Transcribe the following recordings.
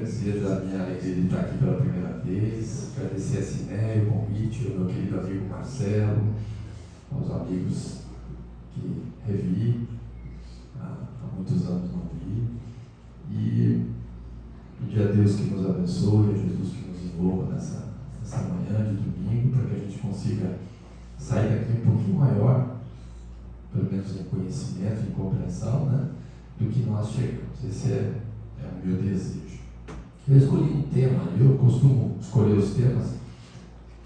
dizer da minha alegria de estar aqui pela primeira vez, agradecer a Ciné, o convite, ao meu querido amigo Marcelo, aos amigos que revi, há muitos anos não vi, e pedir a Deus que nos abençoe, a Jesus que nos envolva nessa manhã de domingo, para que a gente consiga sair daqui um pouquinho maior, pelo menos em conhecimento e compreensão, né, do que nós chegamos. Esse é o meu desejo. Eu escolhi um tema, eu costumo escolher os temas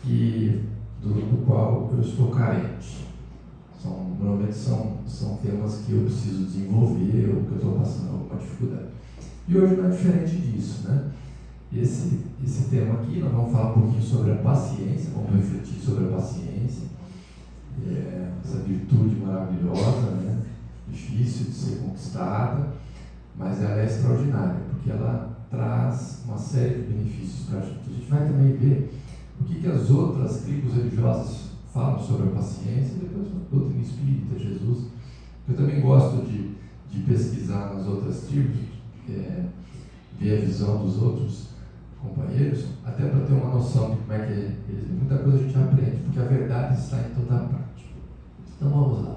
do qual eu estou carente. Normalmente são temas que eu preciso desenvolver ou que eu estou passando alguma dificuldade. E hoje não é diferente disso, né? Esse tema aqui, nós vamos falar um pouquinho sobre a paciência, vamos refletir sobre a paciência, essa virtude maravilhosa, né? Difícil de ser conquistada, mas ela é extraordinária, porque ela traz uma série de benefícios para a gente. A gente vai também ver o que as outras tribos religiosas falam sobre a paciência, e depois a doutrina espírita, Jesus. Eu também gosto de pesquisar nas outras tribos, ver a visão dos outros companheiros, até para ter uma noção de como é que eles. Muita coisa a gente aprende, porque a verdade está em toda parte. Então vamos lá.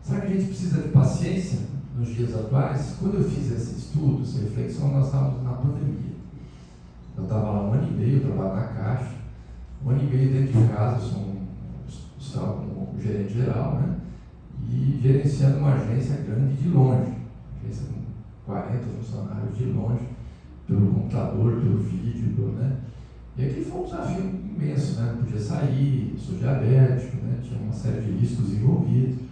Será que a gente precisa de paciência nos dias atuais? Quando eu fiz esse estudo, essa reflexão, nós estávamos na pandemia. Eu estava lá 1 ano e meio, eu trabalho na Caixa, 1 ano e meio dentro de casa, estava como gerente geral, né? E gerenciando uma agência grande de longe, agência com 40 funcionários de longe, pelo computador, pelo vídeo, né? E aqui foi um desafio imenso, né? Não podia sair, sou diabético, né? Tinha uma série de riscos envolvidos.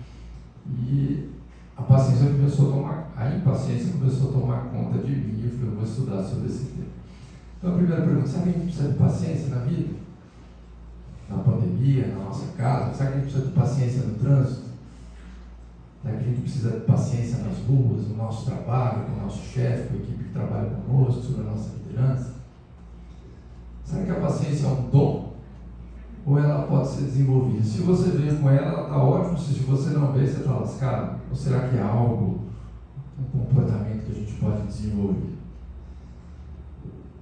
E a impaciência começou a tomar conta de mim, e eu falei, eu vou estudar sobre esse tema. Então a primeira pergunta, será que a gente precisa de paciência na vida? Na pandemia, na nossa casa? Será que a gente precisa de paciência no trânsito? Será que a gente precisa de paciência nas ruas, no nosso trabalho, com o nosso chefe, com a equipe que trabalha conosco, sobre a nossa liderança? Será que a paciência é um dom? Ou ela pode ser desenvolvida? Se você vê com ela está ótimo, se você não vê, você está lascado. Ou será que é algo, um comportamento que a gente pode desenvolver?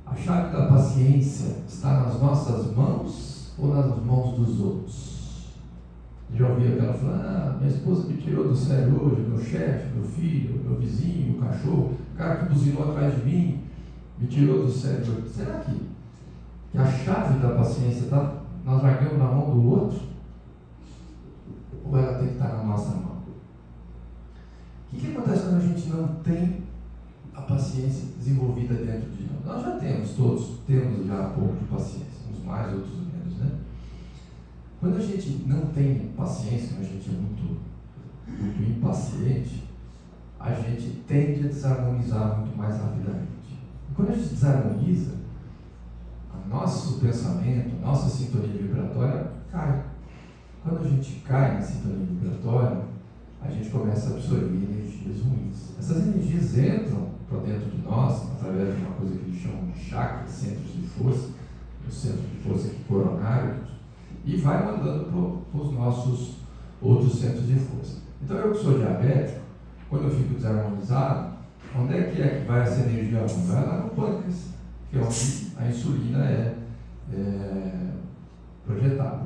A chave da paciência está nas nossas mãos ou nas mãos dos outros? Já ouvi aquela falando, minha esposa me tirou do sério hoje, meu chefe, meu filho, meu vizinho, o cachorro, o cara que buzinou atrás de mim, me tirou do sério hoje. Será que a chave da paciência está nós largamos na mão do outro? Ou ela tem que estar na nossa mão? O que acontece quando a gente não tem a paciência desenvolvida dentro de nós? Nós já todos temos já um pouco de paciência, uns mais, outros menos, né? Quando a gente não tem paciência, quando a gente é muito impaciente, a gente tende a desarmonizar muito mais rapidamente. E quando a gente desarmoniza, nosso pensamento, nossa sintonia vibratória cai. Quando a gente cai na sintonia vibratória, a gente começa a absorver energias ruins. Essas energias entram para dentro de nós, através de uma coisa que eles chamam de chakras, centros de força, o centro de força aqui coronário, e vai mandando para os nossos outros centros de força. Então eu que sou diabético, quando eu fico desarmonizado, onde é que vai essa energia ruim? Vai lá no pâncreas, que é onde a insulina é projetada.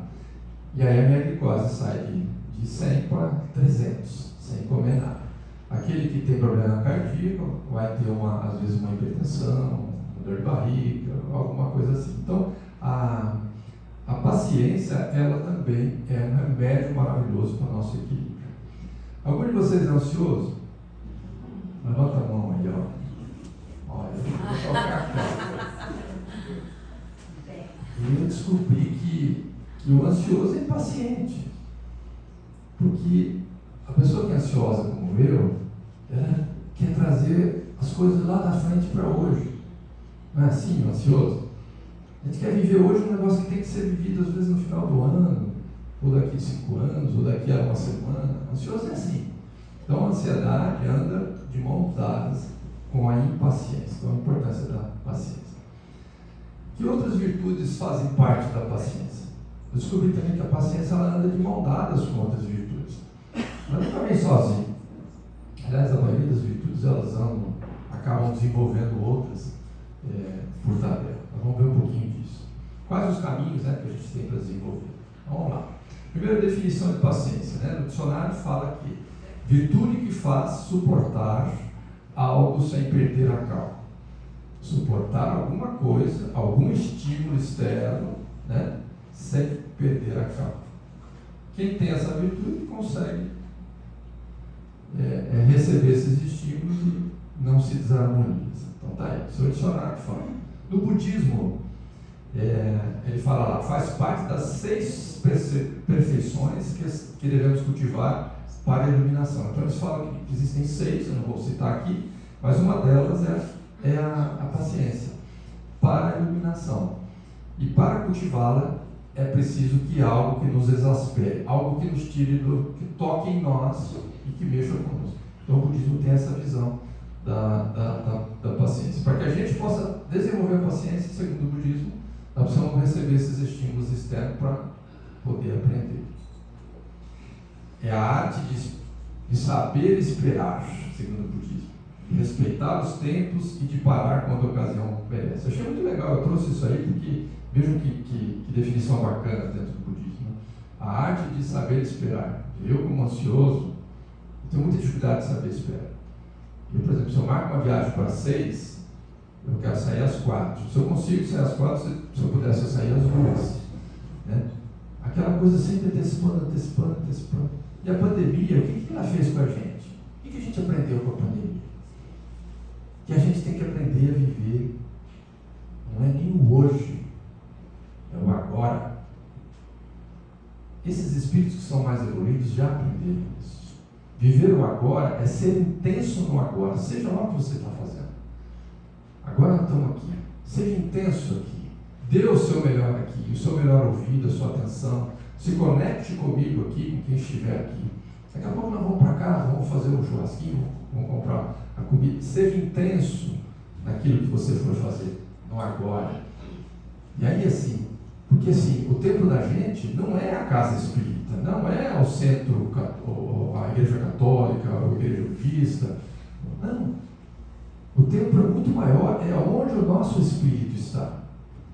E aí a minha glicose sai de 100 para 300, sem comer nada. Aquele que tem problema cardíaco vai ter, às vezes, uma hipertensão, uma dor de barriga, alguma coisa assim. Então, a paciência, ela também é um remédio maravilhoso para o nosso equilíbrio. Algum de vocês é ansioso? Levanta a mão aí, ó. Olha, eu vou tocar a cara. E eu descobri que o ansioso é impaciente. Porque a pessoa que é ansiosa como eu, ela quer trazer as coisas lá da frente para hoje. Não é assim, o ansioso? A gente quer viver hoje um negócio que tem que ser vivido às vezes no final do ano, ou daqui a 5 anos, ou daqui a uma semana. O ansioso é assim. Então a ansiedade anda de mãos dadas com a impaciência, com a importância da paciência. Que outras virtudes fazem parte da paciência? Eu descobri também que a paciência ela anda de mãos dadas com outras virtudes. Ela nunca vem sozinha. Aliás, a maioria das virtudes elas acabam desenvolvendo outras por tabela. Nós vamos ver um pouquinho disso. Quais os caminhos, né, que a gente tem para desenvolver? Vamos lá. Primeira definição de paciência, né? No dicionário fala que virtude que faz suportar algo sem perder a calma. Suportar alguma coisa, algum estímulo externo, né, sem perder a calma. Quem tem essa virtude consegue receber esses estímulos e não se desarmoniza. Então tá aí, isso é o dicionário que fala. No budismo, ele fala lá, faz parte das 6 perfeições que devemos cultivar para a iluminação. Então eles falam que existem 6, eu não vou citar aqui, mas uma delas é a paciência para a iluminação. E para cultivá-la é preciso que algo que nos exaspere, algo que nos tire que toque em nós e que mexa conosco. Então o budismo tem essa visão da paciência. Para que a gente possa desenvolver a paciência, segundo o budismo, nós precisamos receber esses estímulos externos para poder aprender. É a arte de saber esperar, segundo o budismo, de respeitar os tempos e de parar quando a ocasião merece. Achei muito legal, eu trouxe isso aí porque vejam que definição bacana dentro do budismo. A arte de saber esperar. Eu, como ansioso, tenho muita dificuldade de saber esperar. Eu, por exemplo, se eu marco uma viagem para 6, eu quero sair às 4. Se eu consigo sair às 4, se eu pudesse, eu sair às 2. Né? Aquela coisa sempre antecipando. E a pandemia, o que ela fez com a gente? O que a gente aprendeu com a pandemia? Que a gente tem que aprender a viver, não é nem o hoje, é o agora. Esses espíritos que são mais evoluídos já aprenderam isso. Viver o agora é ser intenso no agora, seja lá o que você está fazendo. Agora nós estamos aqui, seja intenso aqui, dê o seu melhor aqui, o seu melhor ouvido, a sua atenção, se conecte comigo aqui, com quem estiver aqui. Daqui a pouco nós vamos para casa, vamos fazer um churrasquinho, vamos comprar a comida. Seja intenso naquilo que você for fazer, no agora. E aí assim, porque assim, o templo da gente não é a casa espírita, não é o centro, a igreja católica, a igreja budista, não. O templo é muito maior, é onde o nosso espírito está.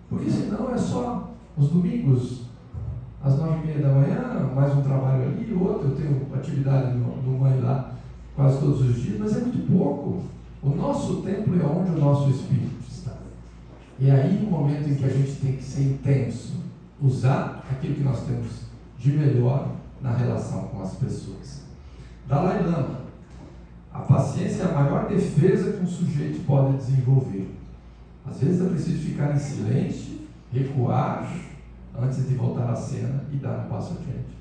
Porque senão é só os domingos, às 9h30 da manhã, mais um trabalho ali, outro, eu tenho atividade no mãe lá quase todos os dias, mas é muito pouco. O nosso templo é onde o nosso espírito está. E aí o momento em que a gente tem que ser intenso, usar aquilo que nós temos de melhor na relação com as pessoas. Dalai Lama, a paciência é a maior defesa que um sujeito pode desenvolver. Às vezes é preciso ficar em silêncio, recuar, antes de voltar à cena e dar um passo adiante.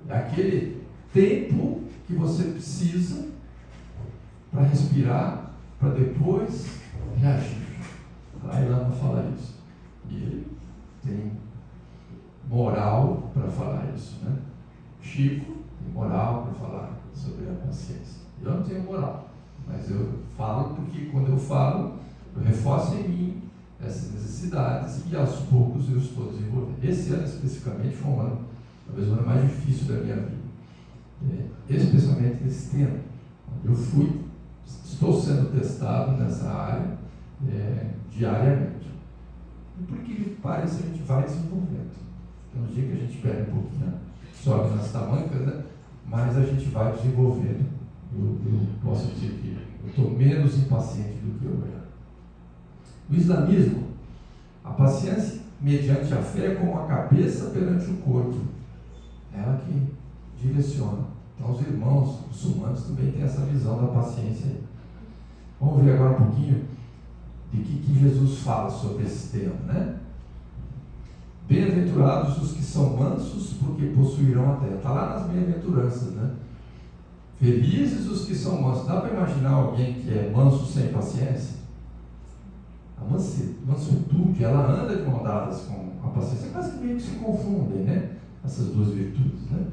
É aquele tempo que você precisa para respirar, para depois reagir. Dalai Lama fala isso. E ele tem moral para falar isso, né? Chico tem moral para falar sobre a paciência. Eu não tenho moral, mas eu falo porque quando eu falo, eu reforço em mim essas necessidades e aos poucos eu estou desenvolvendo. Esse ano especificamente foi um ano, talvez o ano mais difícil da minha vida, especialmente nesse tema. Eu estou sendo testado nessa área diariamente. E por que parece que a gente vai desenvolvendo. Tem uns dias que a gente perde um pouquinho, sobe nas tamancas, né? Mas a gente vai desenvolvendo. Eu posso dizer que eu estou menos impaciente do que eu era. No islamismo, a paciência mediante a fé é como a cabeça perante o corpo. Ela que direciona. Então os irmãos muçulmanos também têm essa visão da paciência. Vamos ver agora um pouquinho de que Jesus fala sobre esse tema, né? Bem-aventurados os que são mansos, porque possuirão a terra. Está lá nas bem-aventuranças, né? Felizes os que são mansos. Dá para imaginar alguém que é manso sem paciência? A mansuetude, ela anda de mão dadas com a paciência. Quase que meio que se confundem, né? Essas duas virtudes, né?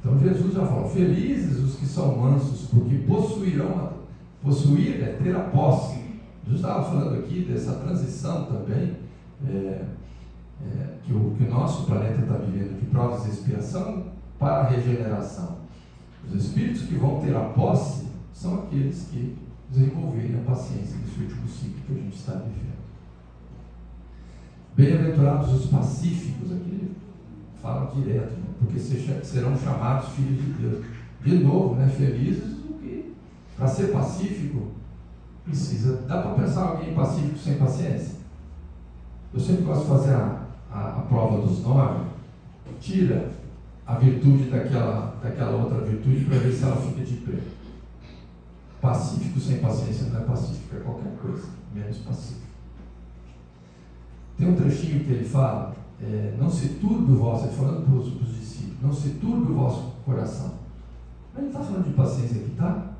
Então Jesus já falou, felizes os que são mansos, porque possuirão a terra. Possuir é ter a posse. Jesus estava falando aqui dessa transição também, que o nosso planeta está vivendo de provas de expiação para a regeneração. Os espíritos que vão ter a posse são aqueles que desenvolverem a paciência nesse último ciclo. que a gente está vivendo. Bem-aventurados os pacíficos, aqui ele fala direto, né? Porque serão chamados filhos de Deus. De novo, né? Felizes do que, para ser pacífico, precisa. Dá para pensar alguém pacífico sem paciência? Eu sempre gosto de fazer a prova dos 9, tira a virtude daquela outra virtude para ver se ela fica de pé. Pacífico sem paciência não é pacífico, é qualquer coisa, menos pacífico. Tem um trechinho que ele fala, não se turbe o vosso, ele falando para os discípulos, não se turbe o vosso coração. Mas ele está falando de paciência aqui, tá?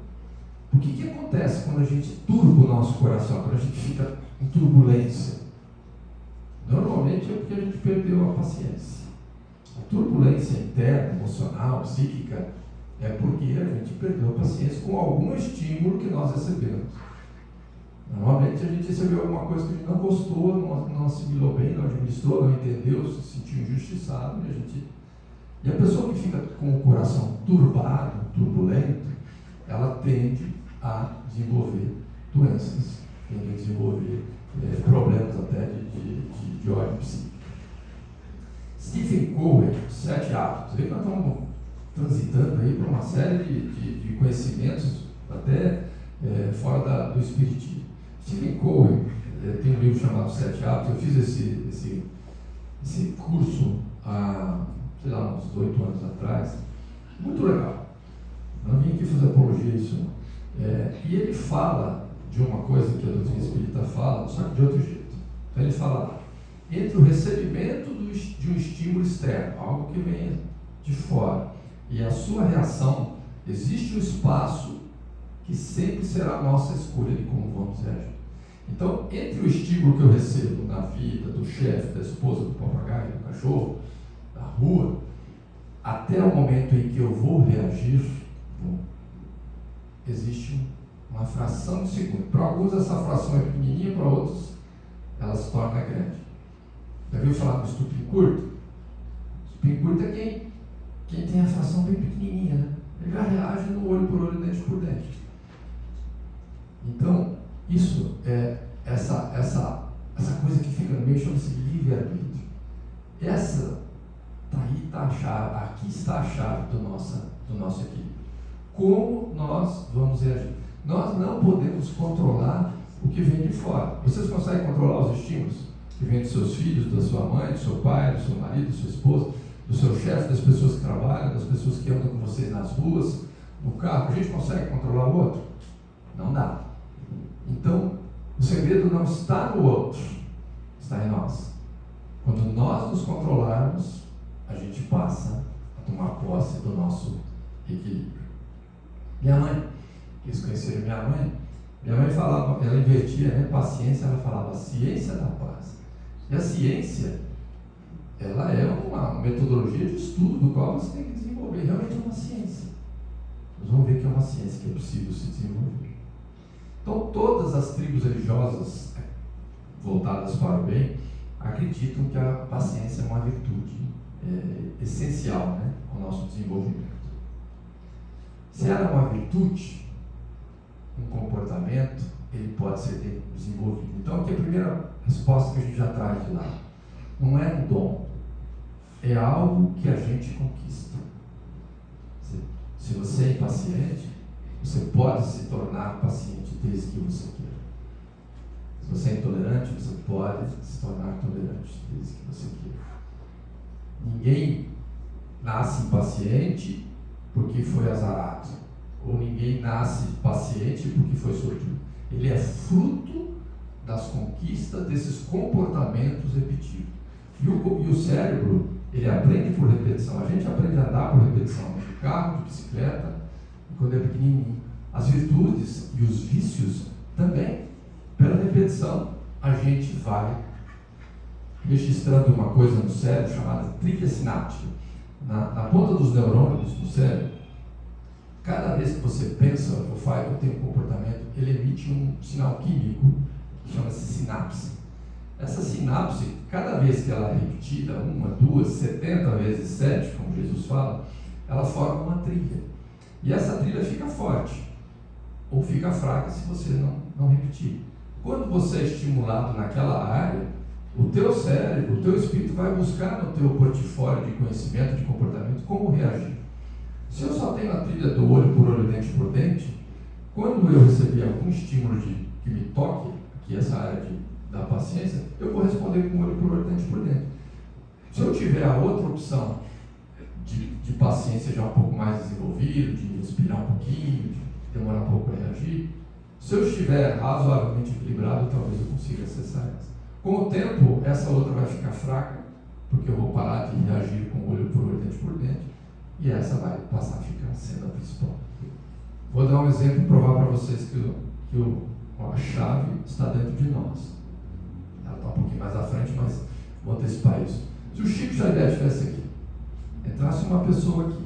O que acontece quando a gente turba o nosso coração, quando a gente fica em turbulência? Normalmente é porque a gente perdeu a paciência. A turbulência interna, emocional, psíquica, é porque a gente perdeu a paciência com algum estímulo que nós recebemos. Normalmente a gente recebeu alguma coisa que a gente não gostou, não assimilou bem, não administrou, não entendeu, se sentiu injustiçado, e a pessoa que fica com o coração turbado, turbulento, ela tende a desenvolver doenças, tende a desenvolver problemas até de ordem psíquica. Stephen Covey, 7 hábitos. Nós estamos transitando aí por uma série de conhecimentos até fora do espiritismo. Stephen Covey tem um livro chamado 7 hábitos. Eu fiz esse curso há, sei lá, uns 8 anos atrás. Muito legal. Não vim aqui fazer apologia a isso, não. E ele fala de uma coisa que a doutrina espírita fala, só que de outro jeito. Então ele fala, entre o recebimento de um estímulo externo, algo que vem de fora, e a sua reação, existe um espaço que sempre será a nossa escolha de como vamos reagir. Então, entre o estímulo que eu recebo na vida, do chefe, da esposa, do papagaio, do cachorro, da rua, até o momento em que eu vou reagir, existe uma fração de segundo. Para alguns essa fração é pequenininha, para outros ela se torna grande. Já viu falar do estupim curto? Estupim curto é quem tem a fração bem pequenininha, né? Ele já reage no olho por olho, dente por dente. Então, isso é essa coisa que fica no meio, chama-se livre-arbítrio. Aqui está a chave do nosso equilíbrio. Como nós vamos reagir? Nós não podemos controlar o que vem de fora. Vocês conseguem controlar os estímulos que vêm dos seus filhos, da sua mãe, do seu pai, do seu marido, da sua esposa, do seu chefe, das pessoas que trabalham, das pessoas que andam com vocês nas ruas, no carro? A gente consegue controlar o outro? Não dá. Então, o segredo não está no outro, está em nós. Quando nós nos controlarmos, a gente passa a tomar posse do nosso equilíbrio. Minha mãe, eles conheceram minha mãe falava, ela invertia, né? Paciência, ela falava ciência da paz. E a ciência, ela é uma metodologia de estudo do qual você tem que desenvolver. Realmente é uma ciência. Nós vamos ver que é uma ciência que é possível se desenvolver. Então, todas as tribos religiosas voltadas para o bem acreditam que a paciência é uma virtude essencial, né, ao nosso desenvolvimento. Se ela é uma virtude, um comportamento, ele pode ser desenvolvido. Então, aqui a primeira resposta que a gente já traz de lá. Não é um dom, é algo que a gente conquista. Se você é impaciente, você pode se tornar paciente desde que você queira. Se você é intolerante, você pode se tornar tolerante desde que você queira. Ninguém nasce impaciente porque foi azarado, ou ninguém nasce paciente porque foi sortudo. Ele é fruto das conquistas desses comportamentos repetidos. E o cérebro, ele aprende por repetição. A gente aprende a andar por repetição, de carro, de bicicleta, quando é pequenininho. As virtudes e os vícios também, pela repetição, a gente vai registrando uma coisa no cérebro chamada trilha sináptica. Na ponta dos neurônios do cérebro, cada vez que você pensa ou tem um comportamento, ele emite um sinal químico que chama-se sinapse. Essa sinapse, cada vez que ela é repetida, 1, 2, 70 vezes 7, como Jesus fala, ela forma uma trilha. E essa trilha fica forte, ou fica fraca se você não repetir. quando você é estimulado naquela área, o teu cérebro, o teu espírito vai buscar no teu portfólio de conhecimento, de comportamento, como reagir. Se eu só tenho a trilha do olho por olho, dente por dente, quando eu receber algum estímulo que me toque, que é essa área da paciência, eu vou responder com olho por olho, dente por dente. Se eu tiver a outra opção de paciência já um pouco mais desenvolvida, de respirar um pouquinho, de demorar um pouco para reagir, se eu estiver razoavelmente equilibrado, talvez eu consiga acessar essa. Com o tempo, essa outra vai ficar fraca, porque eu vou parar de reagir com olho por olho, dente por dente, e essa vai passar a ficar sendo a principal. Vou dar um exemplo e provar para vocês que a chave está dentro de nós. Ela está um pouquinho mais à frente, mas vou antecipar isso. Se o Chico Xavier estivesse aqui, entrasse uma pessoa aqui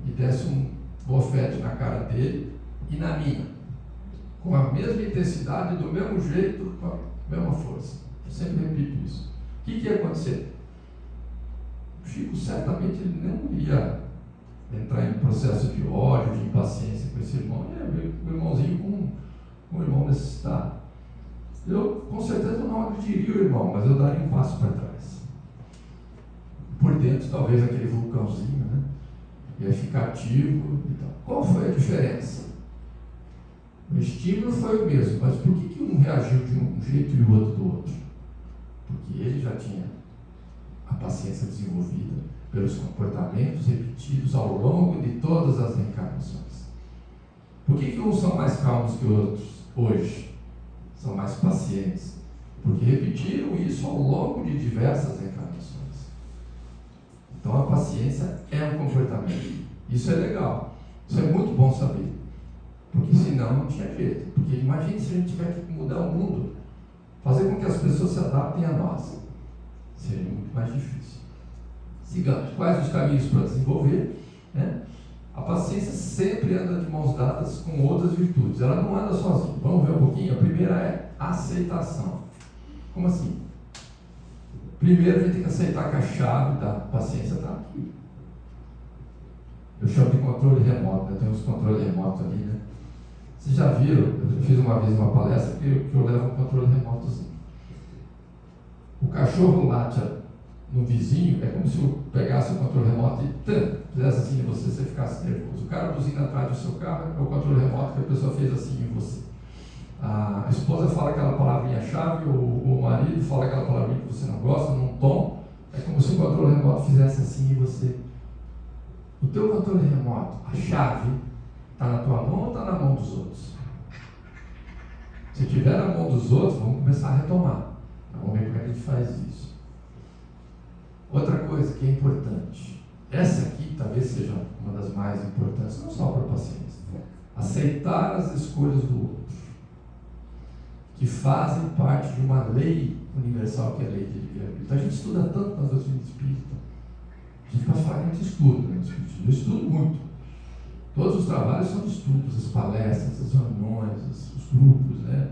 e desse um bofete na cara dele e na minha, com a mesma intensidade, do mesmo jeito, com a mesma força. Eu sempre repito isso. O que ia acontecer? O Chico certamente ele não ia entrar em processo de ódio, de impaciência com esse irmão. O irmãozinho com o irmão necessitado. Eu com certeza não agrediria o irmão, mas eu daria um passo para trás. Por dentro, talvez aquele vulcãozinho, né? Ia ficar ativo e tal. Qual foi a diferença? O estímulo foi o mesmo, mas por que um reagiu de um jeito e o outro do outro? Porque ele já tinha a paciência desenvolvida pelos comportamentos repetidos ao longo de todas as reencarnações. Por que uns são mais calmos que outros hoje? São mais pacientes. Porque repetiram isso ao longo de diversas reencarnações. Então a paciência é um comportamento. Isso é legal. Isso é muito bom saber. Porque senão não tinha jeito. Porque imagine se a gente tiver que mudar o mundo, fazer com que as pessoas se adaptem a nós. Seria muito mais difícil. Sigamos. Quais os caminhos para desenvolver? Né? A paciência sempre anda de mãos dadas com outras virtudes. Ela não anda sozinha. Vamos ver um pouquinho? A primeira é aceitação. Como assim? Primeiro a gente tem que aceitar que a chave da paciência está aqui. Eu chamo de controle remoto, né? Tem uns controles remotos ali, né? Vocês já viram? Eu fiz uma vez uma palestra que eu levo um controle remotozinho. O cachorro late no vizinho, é como se eu pegasse o controle remoto e fizesse assim em você, você ficasse nervoso. O cara buzina atrás do seu carro, é o controle remoto que a pessoa fez assim em você. A esposa fala aquela palavrinha-chave, o marido fala aquela palavrinha que você não gosta, num tom, é como se o controle remoto fizesse assim em você. O teu controle remoto, a chave, está na tua mão ou está na mão dos outros? Se tiver na mão dos outros, vamos começar a retomar. Vamos ver como é que a gente faz isso. Outra coisa que é importante, essa aqui talvez seja uma das mais importantes, não só para a paciência. Aceitar as escolhas do outro, que fazem parte de uma lei universal que é a lei de livre-arbítrio. Então a gente estuda tanto na doutrina espírita. A gente pode falar que a gente estuda, né? Eu estudo muito. Todos os trabalhos são de estudos, as palestras, as reuniões, os grupos, né?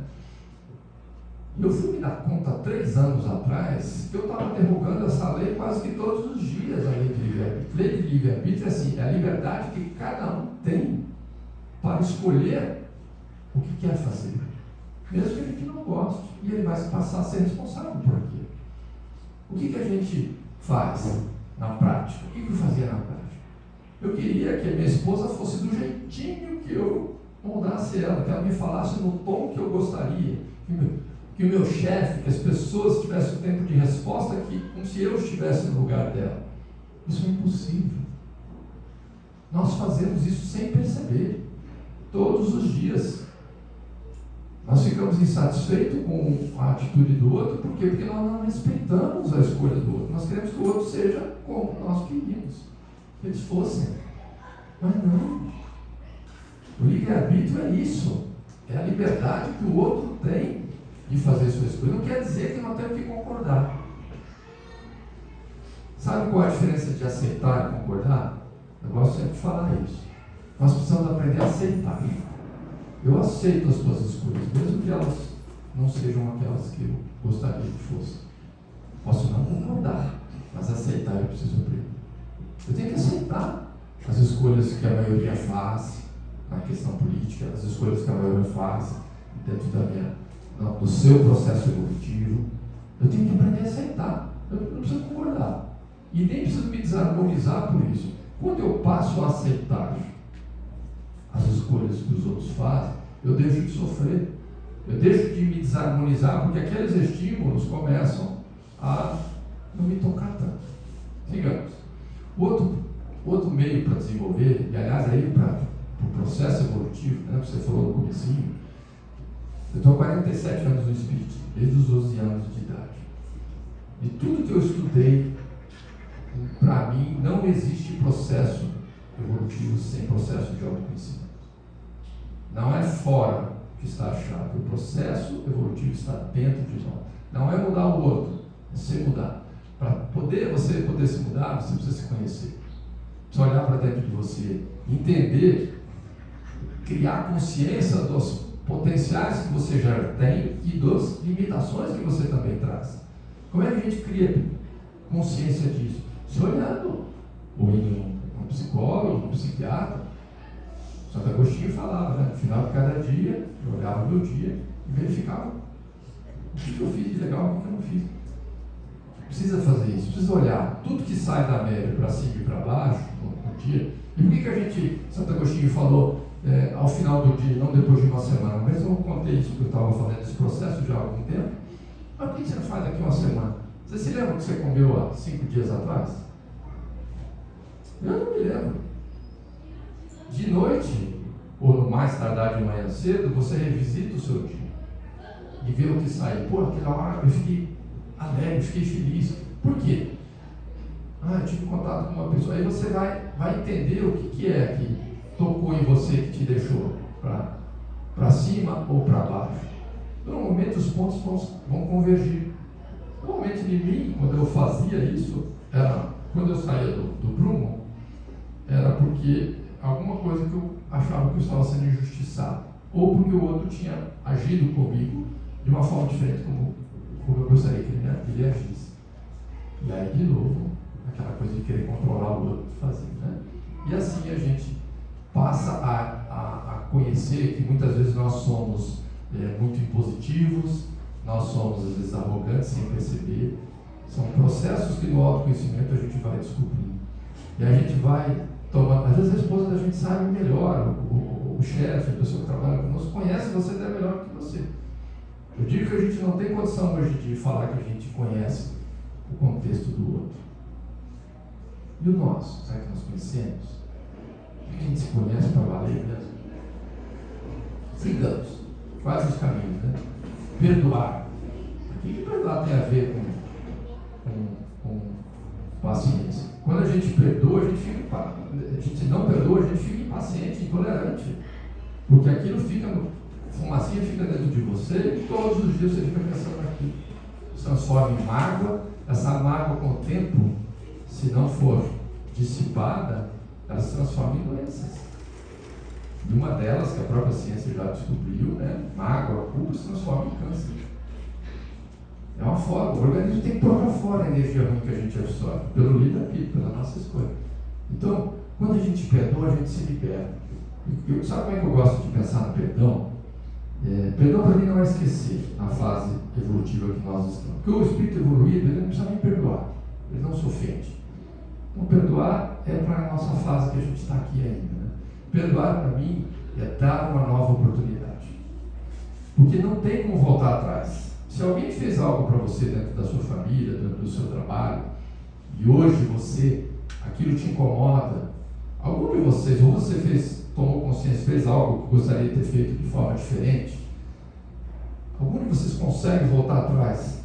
E eu fui me dar conta 3 anos atrás que eu estava derrubando essa lei quase que todos os dias, a lei de livre-arbítrio. A lei de livre-arbítrio é assim, é a liberdade que cada um tem para escolher o que quer fazer, mesmo que a gente não goste, e ele vai passar a ser responsável por aquilo. O que a gente faz na prática? O que eu fazia na prática? Eu queria que a minha esposa fosse do jeitinho que eu moldasse ela, que ela me falasse no tom que eu gostaria, que o meu chefe, que as pessoas tivessem o tempo de resposta como se eu estivesse no lugar dela. Isso é impossível. Nós fazemos isso sem perceber, todos os dias. Nós ficamos insatisfeitos com a atitude do outro, por quê? Porque nós não respeitamos a escolha do outro. Nós queremos que o outro seja como nós queríamos que eles fossem. Mas não. O livre-arbítrio é isso. É a liberdade que o outro tem de fazer sua escolha. Não quer dizer que nós temos que concordar. Sabe qual é a diferença de aceitar e concordar? Eu gosto sempre de falar isso. Nós precisamos aprender a aceitar. Eu aceito as tuas escolhas, mesmo que elas não sejam aquelas que eu gostaria que fossem. Posso não concordar, mas aceitar eu preciso aprender. Eu tenho que aceitar as escolhas que a maioria faz na questão política, as escolhas que a maioria faz dentro da minha do seu processo evolutivo. Eu tenho que aprender a aceitar. Eu não preciso concordar. E nem preciso me desarmonizar por isso. Quando eu passo a aceitar as escolhas que os outros fazem, eu deixo de sofrer. Eu deixo de me desarmonizar, porque aqueles estímulos começam a não me tocar tanto. Sigamos. Outro meio para desenvolver, e aliás aí para o processo evolutivo, né, que você falou no comecinho, eu estou há 47 anos no Espiritismo, desde os 12 anos de idade. E tudo que eu estudei, para mim, não existe processo evolutivo sem processo de autoconhecimento. Não é fora que está a chave. O processo evolutivo está dentro de nós. Não é mudar o outro, é se mudar. Para você poder se mudar, você precisa se conhecer. Precisa olhar para dentro de você, entender, criar consciência dos potenciais que você já tem e das limitações que você também traz. Como é que a gente cria consciência disso? Se olhando, ou em um psicólogo, um psiquiatra. Santo Agostinho falava, né? No final de cada dia, eu olhava o meu dia e verificava o que eu fiz de legal e o que eu não fiz. Precisa fazer isso, precisa olhar tudo que sai da média para cima e para baixo no dia. E por que a gente, Santo Agostinho falou ao final do dia, não depois de uma semana? Mas eu contei isso que eu estava fazendo esse processo já há algum tempo. Mas por que você não faz daqui uma semana? Você se lembra que você comeu há 5 dias atrás? Eu não me lembro. De noite, ou no mais tardar de manhã cedo, você revisita o seu dia e vê o que sai. Pô, aquela hora eu fiquei alegre, fiquei feliz. Por quê? Eu tive contato com uma pessoa. Aí você vai entender o que é que tocou em você, que te deixou para cima ou para baixo. Normalmente os pontos vão convergir. Normalmente em mim, quando eu fazia isso, quando eu saía do prumo, era porque alguma coisa que eu achava que eu estava sendo injustiçado, ou porque o outro tinha agido comigo de uma forma diferente como eu gostaria que ele agisse. E aí, de novo, aquela coisa de querer controlar o outro, fazer, né? E assim a gente passa a conhecer que muitas vezes nós somos muito impositivos, nós somos às vezes arrogantes sem perceber. São processos que no autoconhecimento a gente vai descobrindo. E a gente vai tomando, às vezes a esposa da gente sabe melhor, o chefe, a pessoa que trabalha conosco, conhece você até melhor que você. Eu digo que a gente não tem condição hoje de falar que a gente conhece o contexto do outro. E o nosso? Será que nós conhecemos? A gente se conhece para valer mesmo? Sigamos. Quais os caminhos, né? Perdoar. O que perdoar tem a ver com paciência? Quando a gente perdoa, a gente não perdoa, a gente fica impaciente, intolerante. Porque aquilo fumacinha fica dentro de você e todos os dias você fica pensando naquilo. Se transforma em mágoa. Essa mágoa, com o tempo, se não for dissipada, ela se transforma em doenças. E uma delas, que a própria ciência já descobriu, né? Mágoa, culpa, se transforma em câncer. É uma forma. O organismo tem que pôr para fora a energia ruim que a gente absorve, pelo livre-arbítrio, pela nossa escolha. Então, quando a gente perdoa, a gente se libera. Sabe como é que eu gosto de pensar no perdão? Perdão para mim não é esquecer na fase evolutiva que nós estamos. Porque o espírito evoluído, ele não precisa nem perdoar, ele não se ofende. Então, perdoar é para a nossa fase que a gente está aqui ainda, né? Perdoar para mim é dar uma nova oportunidade. Porque não tem como voltar atrás. Se alguém fez algo para você dentro da sua família, dentro do seu trabalho, e hoje aquilo te incomoda, algum de vocês, ou você tomou consciência, fez algo que gostaria de ter feito de forma diferente, algum de vocês consegue voltar atrás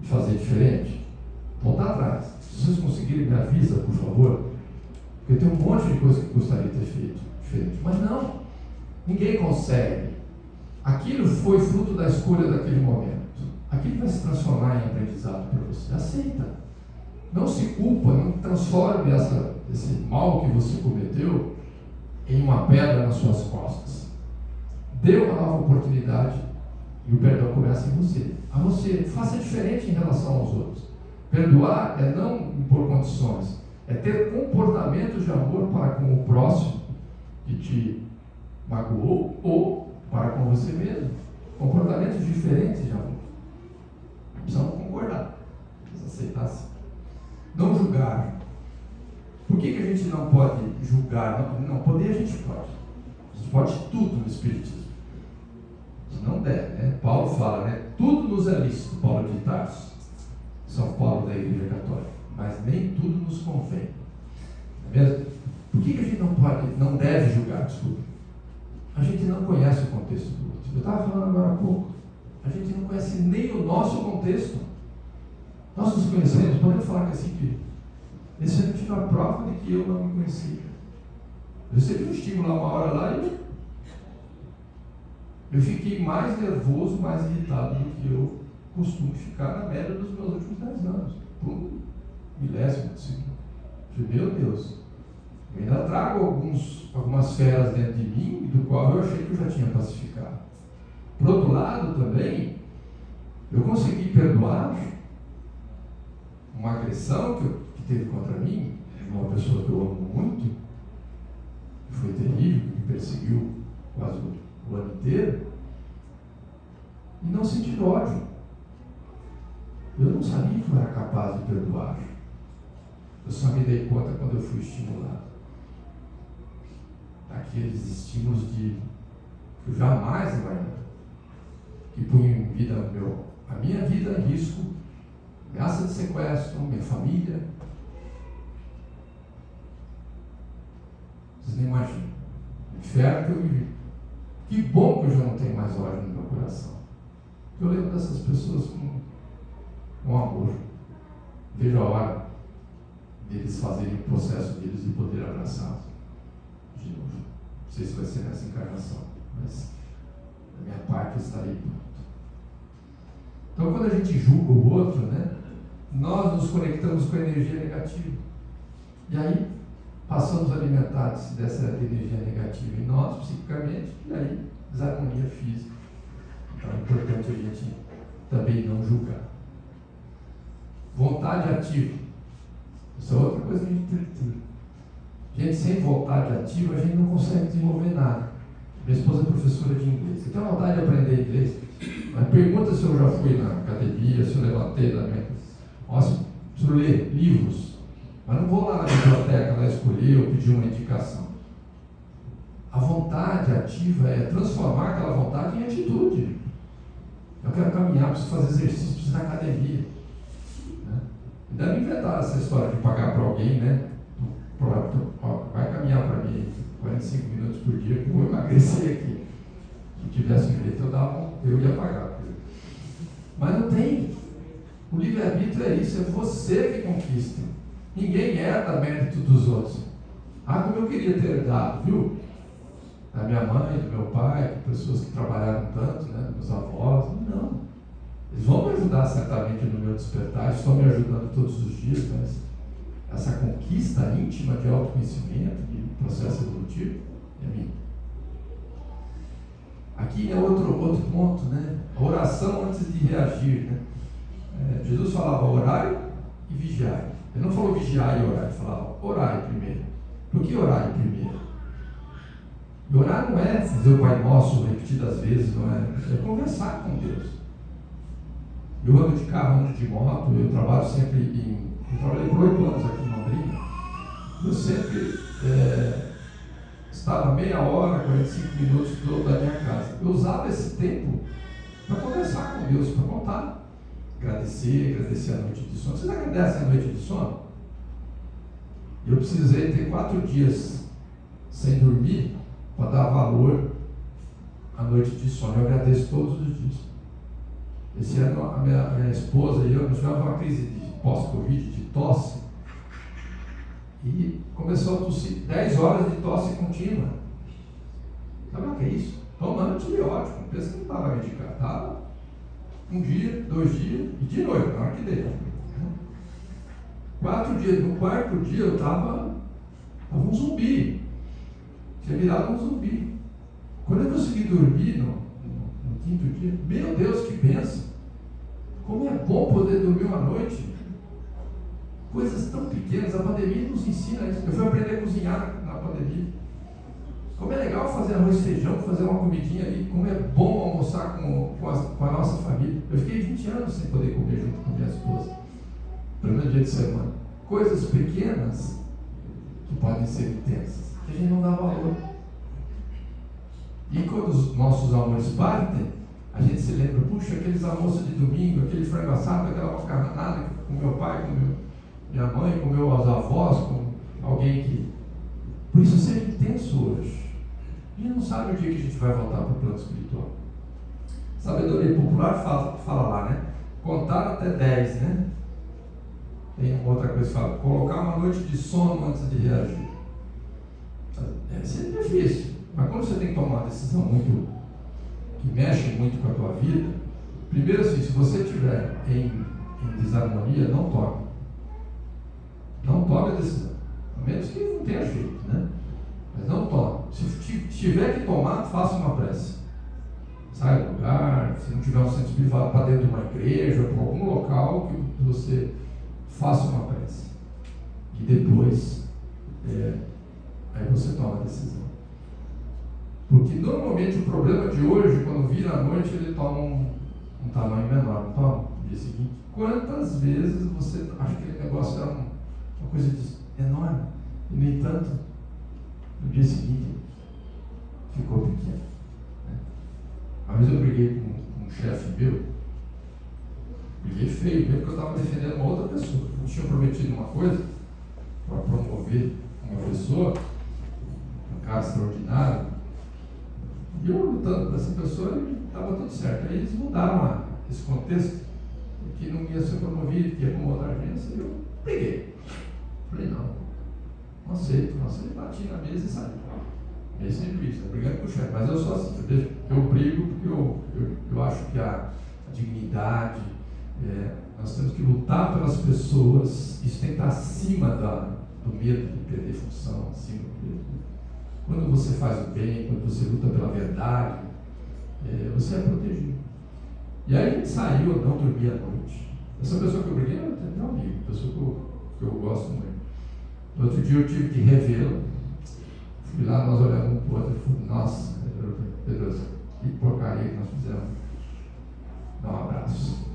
e fazer diferente? Voltar atrás. Se vocês conseguirem, me avisa, por favor, porque eu tenho um monte de coisa que gostaria de ter feito diferente. Mas não, ninguém consegue. Aquilo foi fruto da escolha daquele momento. Aquilo vai se transformar em aprendizado para você. Aceita. Não se culpa, não transforme esse mal que você cometeu em uma pedra nas suas costas. Dê uma nova oportunidade e o perdão começa em você. A você, faça diferente em relação aos outros. Perdoar é não impor condições, é ter comportamentos de amor para com o próximo que te magoou ou para com você mesmo. comportamentos diferentes de amor. Precisamos concordar, precisamos aceitar assim. Não julgar. Por que a gente não pode julgar? Não, poder a gente pode. A gente pode tudo no Espiritismo. Não deve, né? Paulo fala, né? Tudo nos é lícito, Paulo de Tarso, São Paulo da Igreja Católica, mas nem tudo nos convém. É mesmo? Por que a gente não deve julgar? Desculpa. A gente não conhece o contexto do outro. Eu estava falando agora há pouco. A gente não conhece nem o nosso contexto. Nós nos conhecemos, podemos falar que assim que esse ano eu tive a prova de que eu não me conhecia. Eu recebi um estímulo uma hora lá e eu fiquei mais nervoso, mais irritado do que eu costumo ficar na média dos meus últimos 10 anos. Por um milésimo de segundo. Meu Deus, eu ainda trago algumas feras dentro de mim, do qual eu achei que eu já tinha pacificado. Por outro lado, também, eu consegui perdoar uma agressão que teve contra mim, de uma pessoa que eu amo muito, que foi terrível, que me perseguiu quase o ano inteiro, e não sentir ódio. Eu não sabia que eu era capaz de perdoar. Eu só me dei conta quando eu fui estimulado. Aqueles estímulos que eu jamais imaginava, que punham a minha vida em risco, ameaça de sequestro, minha família. Vocês nem imaginam. O inferno que eu vivi. Que bom que eu já não tenho mais ódio no meu coração. Eu lembro dessas pessoas com amor. Vejo a hora deles fazerem o processo deles e poder abraçá-los de novo. Não sei se vai ser nessa encarnação, mas da minha parte eu estarei pronto. Então, quando a gente julga o outro, né, nós nos conectamos com a energia negativa. E aí, passamos a alimentar-se dessa energia negativa em nós, psiquicamente, e aí, desarmonia física. Então, é importante a gente também não julgar. Vontade ativa. Isso é outra coisa que a gente tem que ter. Gente sem vontade ativa, a gente não consegue desenvolver nada. Minha esposa é professora de inglês. Eu tenho vontade de aprender inglês. Mas pergunta se eu já fui na academia, se eu levantei da minha... Nossa, preciso ler livros. Mas não vou lá na biblioteca, lá escolher ou pedir uma indicação. A vontade ativa é transformar aquela vontade em atitude. Eu quero caminhar, preciso fazer exercício, preciso ir na academia. Ainda não inventaram essa história de pagar para alguém, né? Vai caminhar para mim 45 minutos por dia que eu vou emagrecer aqui. Se tivesse um jeito, eu ia pagar. Mas não tem. O livre-arbítrio é isso, é você que conquista. Ninguém herda mérito dos outros. Ah, como eu queria ter herdado, viu? Da minha mãe, do meu pai, de pessoas que trabalharam tanto, né? Dos meus avós. Não. Eles vão me ajudar certamente no meu despertar, estão me ajudando todos os dias, mas essa conquista íntima de autoconhecimento, de processo evolutivo, é minha. Aqui é outro ponto, né? A oração antes de reagir, né? Jesus falava orai e vigiai. Ele não falou vigiar e orar, ele falava orai primeiro. Por que orai primeiro? E orar não é fazer o Pai Nosso repetidas vezes, não é? É conversar com Deus. Eu ando de carro, ando de moto, eu trabalho sempre eu trabalhei por 8 anos aqui em Londrina. Eu sempre estava meia hora, 45 minutos da minha casa. Eu usava esse tempo para conversar com Deus, para contar. Agradecer a noite de sono. Vocês agradecem a noite de sono? Eu precisei ter 4 dias sem dormir para dar valor à noite de sono. Eu agradeço todos os dias. Esse ano a minha esposa e eu tivemos uma crise de pós-Covid, de tosse, e começou a tossir 10 horas de tosse contínua. Sabe o que é isso? Tomando antibiótico, pensa que não estava medicado, estava 1 dia, 2 dias, e de noite, na hora que deu. 4 dias, no 4º dia eu estava um zumbi, tinha virado um zumbi. Quando eu consegui dormir no 5º dia, meu Deus, que bênção! Como é bom poder dormir uma noite. Coisas tão pequenas, a pandemia nos ensina isso. Eu fui aprender a cozinhar na pandemia. Como é legal fazer arroz e feijão, fazer uma comidinha ali, como é bom almoçar com a nossa família. Eu fiquei 20 anos sem poder comer junto com minha esposa, pelo menos dia de semana. Coisas pequenas que podem ser intensas, que a gente não dá valor. E quando os nossos amores partem, a gente se lembra, puxa, aqueles almoços de domingo, aquele frango assado, aquela macarronada com meu pai, com minha mãe, com meus avós, com alguém que... Por isso, seja intenso hoje. A gente não sabe o dia que a gente vai voltar para o plano espiritual. Sabedoria popular fala lá, né? Contar até 10, né? Tem uma outra coisa que fala, colocar uma noite de sono antes de reagir. Deve ser difícil, mas quando você tem que tomar uma decisão que mexe muito com a tua vida, primeiro assim, se você estiver em desarmonia, não tome. Não tome a decisão. A menos que não tenha jeito, né? Mas não tome. Se tiver que tomar, faça uma prece. Saia do lugar, se não tiver um centro espiritual, para dentro de uma igreja, para algum local que você faça uma prece. E depois, aí você toma a decisão. Porque normalmente o problema de hoje, quando vira a noite, ele toma um tamanho menor, não toma? No dia seguinte. Quantas vezes você acha que aquele negócio era uma coisa enorme, e no entanto, no dia seguinte, ficou pequeno. Né? Uma vez eu briguei com um chefe meu, briguei feio, mesmo porque eu estava defendendo uma outra pessoa. Eu tinha prometido uma coisa para promover uma pessoa, um cara extraordinário, e eu lutando com essa pessoa e estava tudo certo. Aí eles mudaram esse contexto, que não ia ser promovido, que ia para uma outra agência, e eu briguei. Falei, não aceito, bati na mesa e saí. É sempre isso, brigando com o chefe, mas eu sou assim, eu brigo porque eu acho que a dignidade, nós temos que lutar pelas pessoas, isso tem que estar acima do medo de perder função, acima do medo. Quando você faz o bem, quando você luta pela verdade, você é protegido. E aí a gente saiu, eu não dormia à noite. Essa pessoa que eu briguei é até meu amigo, pessoa que eu gosto muito. No outro dia eu tive que revê-lo. Fui lá, nós olhamos um para o outro e falei, nossa, Pedro, que porcaria que nós fizemos. Dá um abraço.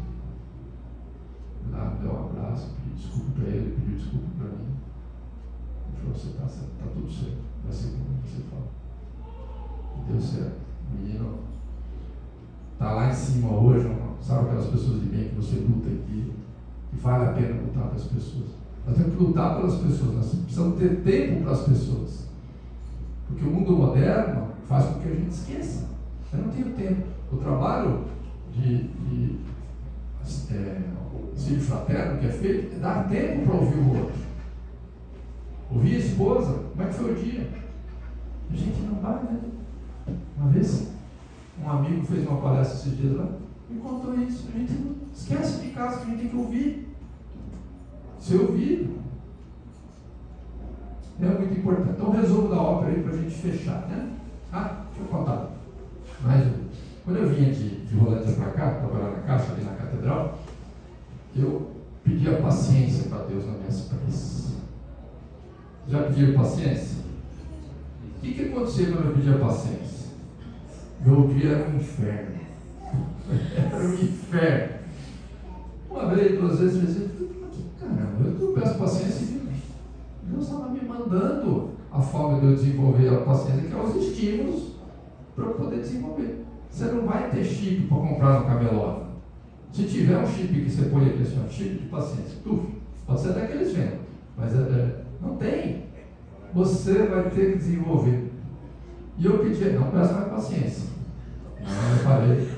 Fui lá, me deu um abraço, pedi desculpa para ele, pediu desculpa para mim. Ele falou, você está certo, está tudo certo, vai ser como você fala. E deu certo. O menino está lá em cima hoje, sabe aquelas pessoas de bem que você luta aqui, e vale a pena lutar pelas pessoas. Nós temos que lutar pelas pessoas, nós precisamos ter tempo para as pessoas. Porque o mundo moderno faz com que a gente esqueça. Eu não tenho tempo. O trabalho de auxílio fraterno que é feito é dar tempo para ouvir o outro. Ouvir a esposa, como é que foi o dia? A gente não vai, né? Uma vez, um amigo fez uma palestra esses dias lá, me contou isso. A gente não esquece de casa que a gente tem que ouvir. Ser ouvido é muito importante. Então, resumo da ópera aí para a gente fechar, né? Deixa eu contar. Mais um. Quando eu vinha de Rolândia para cá, trabalhar na Caixa, ali na Catedral, eu pedia paciência para Deus nas minhas preces. Já pediram paciência? O que acontecia quando eu pedia paciência? Meu dia era um inferno. Era um inferno. Uma vez, 2 vezes, 3 vezes, caramba, eu peço paciência e Deus estava me mandando a forma de eu desenvolver a paciência, que é os estímulos para eu poder desenvolver. Você não vai ter chip para comprar no camelódromo. Se tiver um chip que você põe aqui, assim, um chip de paciência, pode ser até que eles vendam, mas não tem. Você vai ter que desenvolver. E eu pedi, não peça mais paciência. Não, eu parei.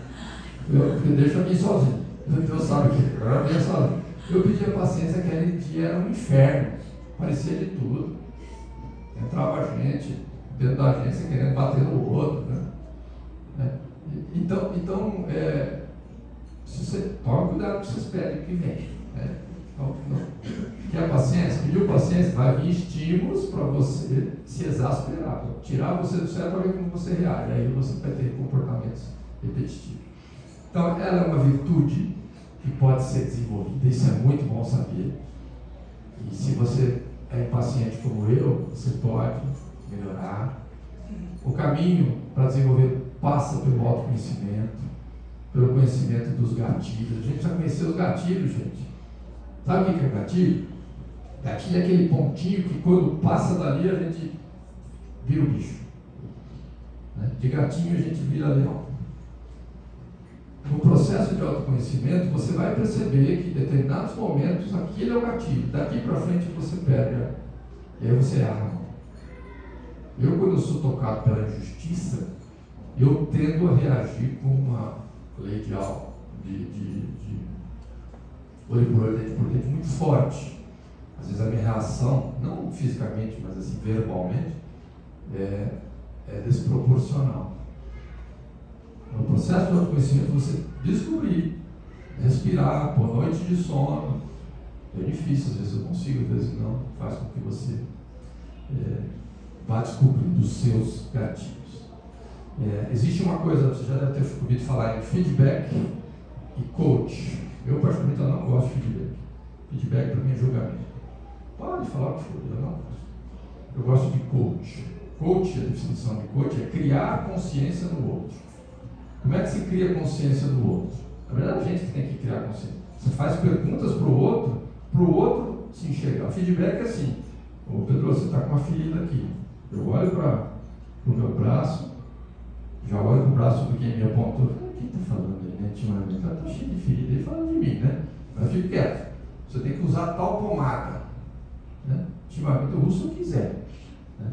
Porque deixa eu vir sozinho. Deus sabe que eu ia sozinho. Eu pedi a paciência, aquele dia era um inferno. Parecia de tudo. Entrava gente dentro da agência querendo bater no outro. Né? Então se você toma cuidado que vocês pedem que vem. Né? Então, quer paciência? Pediu paciência, vai vir estímulos para você se exasperar, tirar você do sério para ver como você reage. Aí você vai ter comportamentos repetitivos. Então, ela é uma virtude que pode ser desenvolvida, isso é muito bom saber. E se você é impaciente como eu, você pode melhorar. O caminho para desenvolver passa pelo autoconhecimento, pelo conhecimento dos gatilhos. A gente precisa conhecer os gatilhos, gente. Sabe o que é gatilho? Gatilho é aquele pontinho que quando passa dali a gente vira o bicho. De gatinho a gente vira leão. No processo de autoconhecimento, você vai perceber que em determinados momentos aquele é o gatilho. Daqui para frente você pega e aí você erra. Eu, quando eu sou tocado pela injustiça, eu tendo a reagir com uma lei de olho por olho, dente por dente muito forte. Às vezes a minha reação, não fisicamente, mas assim verbalmente, é desproporcional. No processo de autoconhecimento, você descobrir, respirar, por noite de sono, é difícil, às vezes eu consigo, às vezes não, faz com que você vá descobrindo os seus gatilhos. Existe uma coisa, você já deve ter ouvido falar em feedback e coach. Eu particularmente não gosto de feedback. Feedback para mim é julgamento. Pode falar o que for, eu não gosto. Eu gosto de coach. Coach, a definição de coach é criar consciência no outro. Como é que se cria consciência do outro? Na verdade, a gente que tem que criar consciência. Você faz perguntas para o outro se enxergar. O feedback é assim: ô Pedro, você está com uma ferida aqui. Eu olho para o meu braço, já olho para o braço do quem me apontou. Quem está falando aí, né? Ultimamente está cheio de ferida aí falando de mim, né? Mas fique quieto. Você tem que usar tal pomada. Né? Ultimamente eu uso o que quiser. Né?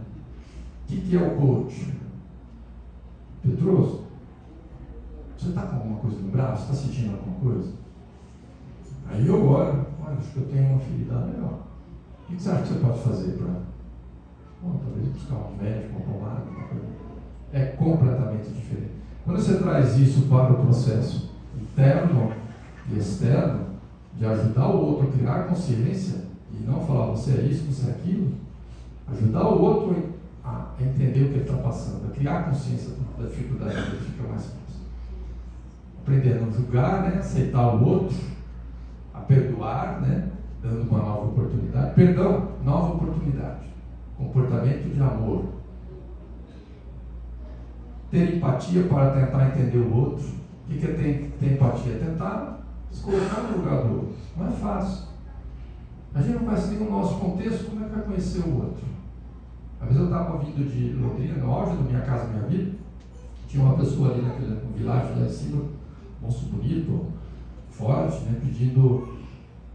O que é o coach? Pedroso, você está com alguma coisa no braço? Está sentindo alguma coisa? Aí eu olho, acho que eu tenho uma ferida legal. O que você acha que você pode fazer para... talvez buscar um médico, uma pomada, uma coisa. É completamente diferente. Quando você traz isso para o processo interno e externo, de ajudar o outro a criar consciência, e não falar você é isso, você é aquilo, ajudar o outro a entender o que ele está passando, a criar consciência da dificuldade dele, fica mais fácil. Aprender a não julgar, né? Aceitar o outro, a perdoar, né? Dando uma nova oportunidade. Perdão, nova oportunidade. Comportamento de amor. Ter empatia para tentar entender o outro. O que é ter empatia? Tentar se colocar no lugar do outro. Não é fácil. A gente não conhece nem o nosso contexto, como é que vai conhecer o outro? Às vezes eu estava vindo de Londrina, no auge da minha casa, minha vida, tinha uma pessoa ali naquele világio lá em cima, moço bonito, forte, né, pedindo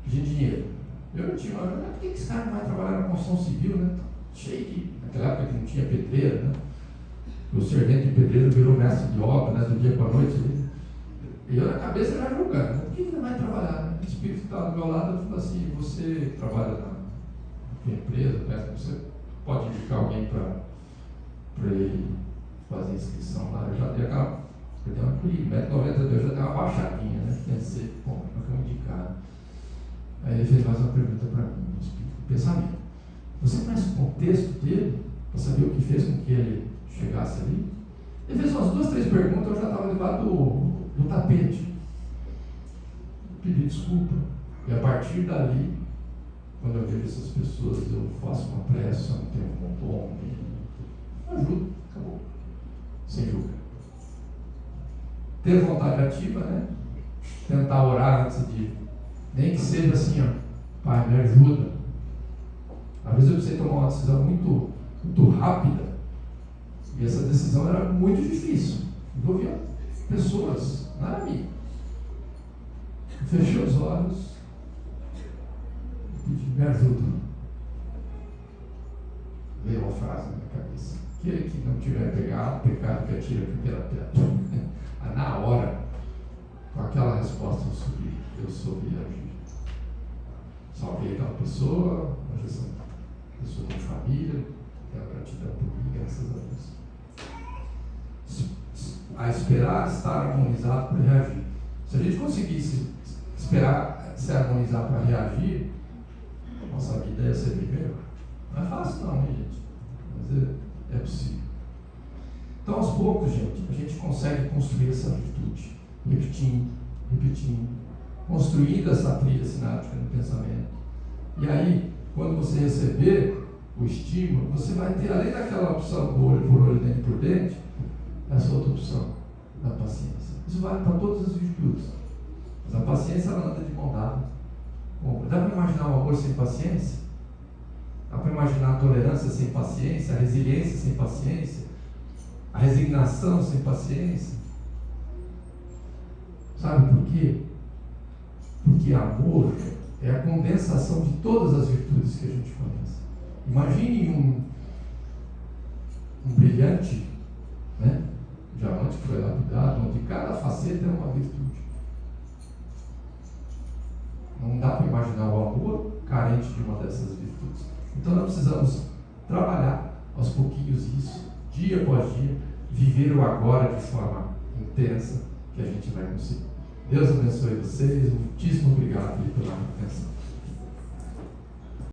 dinheiro. Eu não tinha, por que esse cara não vai trabalhar na construção civil, né? Cheio de, naquela época que não tinha pedreiro, né? O servente de pedreiro virou mestre de obra, né, do dia para a noite. E eu na cabeça já julgando, né? Por que ele não vai trabalhar? Né? O espírito que estava do meu lado falou assim: você trabalha na empresa, né? Você pode indicar alguém para ele fazer inscrição lá? Eu já dei aquela, eu dei uma colhida, 1,90 m, eu já dei uma baixadinha, né? Pensei, bom, não vou indicar. Aí ele fez mais uma pergunta para mim, no espírito, pensamento. Você conhece o contexto dele para saber o que fez com que ele chegasse ali? Ele fez umas 2, 3 perguntas, eu já estava debaixo do tapete. Pedi desculpa. E a partir dali, quando eu vejo essas pessoas, eu faço uma prece, eu não tenho um bom, ajudo, acabou. Sem julgar. Ter vontade ativa, né? Tentar orar antes de... Nem que seja assim, ó, Pai, me ajuda. Às vezes eu precisei tomar uma decisão muito, muito rápida. E essa decisão era muito difícil. Envolvia pessoas, não era mim. Fechei os olhos e pedi, me ajuda. Veio uma frase na minha cabeça: aquele que não tiver pecado que atira a primeira pedra. Na hora, com aquela resposta eu soube agir. Salvei aquela pessoa, essa pessoa tem família, tem a gratidão por mim, graças a Deus. A esperar estar harmonizado para reagir. Se a gente conseguisse esperar se harmonizar para reagir, nossa vida ia ser bem melhor. Não é fácil não, hein, gente? Mas é possível. Então, aos poucos, gente, a gente consegue construir essa virtude, repetindo, construindo essa trilha sináptica no pensamento. E aí, quando você receber, o estímulo, você vai ter, além daquela opção olho por olho, dente por dente, essa outra opção da paciência. Isso vale para todas as virtudes. Mas a paciência, ela anda de mão dada. Dá para imaginar o amor sem paciência? Dá para imaginar a tolerância sem paciência, a resiliência sem paciência, a resignação sem paciência? Sabe por quê? Porque amor é a condensação de todas as virtudes que a gente conhece. Imagine um brilhante, né? Diamante que foi lapidado, onde cada faceta é uma virtude. Não dá para imaginar o amor carente de uma dessas virtudes. Então nós precisamos trabalhar aos pouquinhos isso, dia após dia, viver o agora de forma intensa, que a gente vai conseguir. Deus abençoe vocês, muitíssimo obrigado pela atenção.